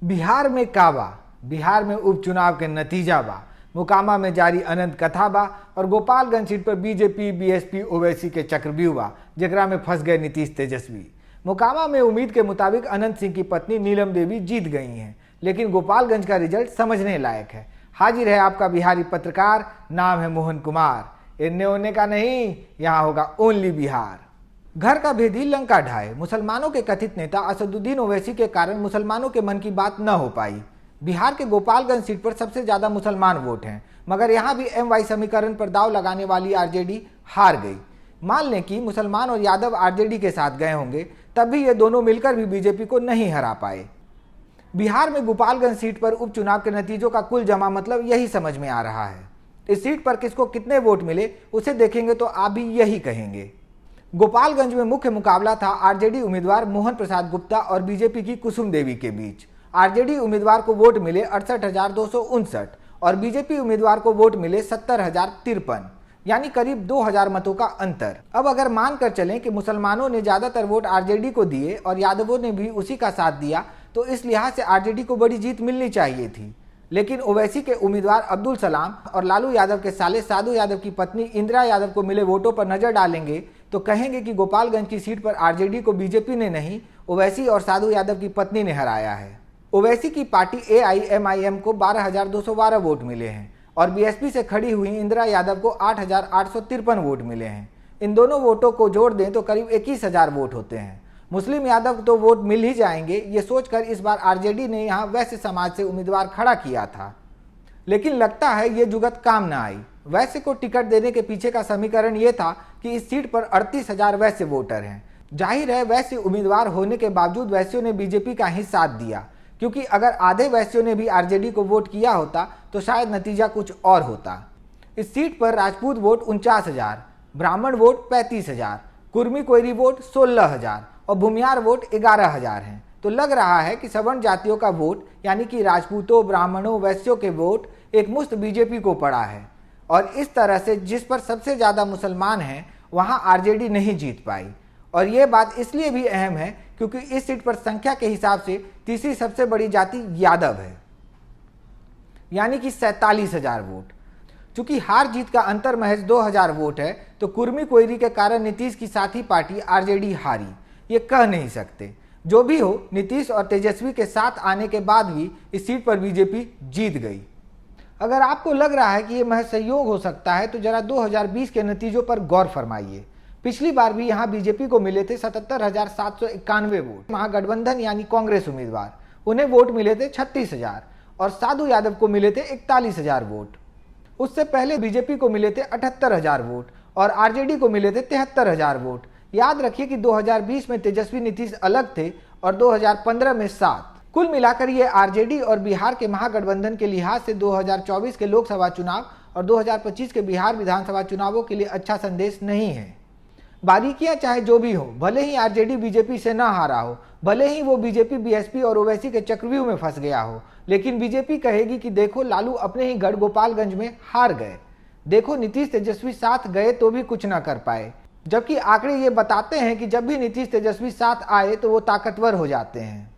बिहार में काबा, बिहार में उपचुनाव के नतीजा बा, मोकामा में जारी अनंत कथा बा और गोपालगंज सीट पर बीजेपी बीएसपी ओवैसी के चक्रव्यूह बा, जेकरा में फंस गए नीतीश तेजस्वी। मोकामा में उम्मीद के मुताबिक अनंत सिंह की पत्नी नीलम देवी जीत गई हैं, लेकिन गोपालगंज का रिजल्ट समझने लायक है। हाजिर है आपका बिहारी पत्रकार, नाम है मोहन कुमार। इन्ने ओने का नहीं, यहाँ होगा ओनली बिहार। घर का भेदी लंका ढाए, मुसलमानों के कथित नेता असदुद्दीन ओवैसी के कारण मुसलमानों के मन की बात न हो पाई। बिहार के गोपालगंज सीट पर सबसे ज्यादा मुसलमान वोट हैं, मगर यहाँ भी एमवाई समीकरण पर दाव लगाने वाली आरजेडी हार गई। मान लें कि मुसलमान और यादव आरजेडी के साथ गए होंगे, तब भी ये दोनों मिलकर भी बीजेपी को नहीं हरा पाए। बिहार में गोपालगंज सीट पर उपचुनाव के नतीजों का कुल जमा मतलब यही समझ में आ रहा है। इस सीट पर किसको कितने वोट मिले उसे देखेंगे तो आप भी यही कहेंगे। गोपालगंज में मुख्य मुकाबला था आरजेडी उम्मीदवार मोहन प्रसाद गुप्ता और बीजेपी की कुसुम देवी के बीच। आरजेडी उम्मीदवार को वोट मिले 68,259 और बीजेपी उम्मीदवार को वोट मिले 70,053, यानी करीब 2,000 मतों का अंतर। अब अगर मानकर चलें कि मुसलमानों ने ज्यादातर वोट आरजेडी को दिए और यादवों ने भी उसी का साथ दिया, तो इस लिहाज से आरजेडी को बड़ी जीत मिलनी चाहिए थी। लेकिन ओवैसी के उम्मीदवार अब्दुल सलाम और लालू यादव के साले साधु यादव की पत्नी इंदिरा यादव को मिले वोटों पर नजर डालेंगे तो कहेंगे कि गोपालगंज की सीट पर आरजेडी को बीजेपी ने नहीं, ओवैसी और साधु यादव की पत्नी ने हराया है। ओवैसी की पार्टी एआईएमआईएम को 12,212 वोट मिले हैं और बीएसपी से खड़ी हुई इंदिरा यादव को 8,853 वोट मिले हैं। इन दोनों वोटों को जोड़ दें तो करीब 21,000 वोट होते हैं। मुस्लिम यादव तो वोट मिल ही जाएंगे, ये सोचकर इस बार आरजेडी ने यहाँ वैश्य समाज से उम्मीदवार खड़ा किया था, लेकिन लगता है ये जुगत काम न आई। वैश्य को टिकट देने के पीछे का समीकरण ये था कि इस सीट पर 38,000 वैश्य वोटर हैं। जाहिर है वैश्य उम्मीदवार होने के बावजूद वैश्यों ने बीजेपी का ही साथ दिया, क्योंकि अगर आधे वैश्यों ने भी आरजेडी को वोट किया होता तो शायद नतीजा कुछ और होता। इस सीट पर राजपूत वोट 49,000, ब्राह्मण वोट 35,000, कुर्मी कोयरी वोट 16,000 और भूमियार वोट 11,000 हैं। तो लग रहा है कि सवर्ण जातियों का वोट यानी कि राजपूतों, ब्राह्मणों, वैश्यों के वोट एक मुश्त बीजेपी को पड़ा है और इस तरह से जिस पर सबसे ज्यादा मुसलमान हैं वहां आरजेडी नहीं जीत पाई। और ये बात इसलिए भी अहम है क्योंकि इस सीट पर संख्या के हिसाब से तीसरी सबसे बड़ी जाति यादव है, यानी कि 47,000 वोट। चूंकि हार जीत का अंतर महज 2,000 वोट है तो कुर्मी कोयरी के कारण नीतीश की साथी पार्टी आरजेडी हारी, ये कह नहीं सकते। जो भी हो, नीतीश और तेजस्वी के साथ आने के बाद भी इस सीट पर बीजेपी जीत गई। अगर आपको लग रहा है कि यह महज संयोग हो सकता है तो जरा 2020 के नतीजों पर गौर फरमाइए। पिछली बार भी यहां बीजेपी को मिले थे 77,791 वोट। महागठबंधन यानी कांग्रेस उम्मीदवार, उन्हें वोट मिले थे 36,000 और साधु यादव को मिले थे 41,000 वोट। उससे पहले बीजेपी को मिले थे 78,000 वोट और आरजेडी को मिले थे 73,000 वोट। याद रखिए कि 2020 में तेजस्वी नीतीश अलग थे और 2015 में 7। कुल मिलाकर ये आरजेडी और बिहार के महागठबंधन के लिहाज से 2024 के लोकसभा चुनाव और 2025 के बिहार विधानसभा चुनावों के लिए अच्छा संदेश नहीं है। बारीकियां चाहे जो भी हो, भले ही आरजेडी बीजेपी से न हारा हो, भले ही वो बीजेपी बीएसपी और ओवैसी के चक्रव्यूह में फंस गया हो, लेकिन बीजेपी कहेगी कि देखो लालू अपने ही गढ़ गोपालगंज में हार गए, देखो नीतीश तेजस्वी साथ गए तो भी कुछ न कर पाए। जबकि आंकड़े ये बताते हैं कि जब भी नीतीश तेजस्वी साथ आए तो वो ताकतवर हो जाते हैं।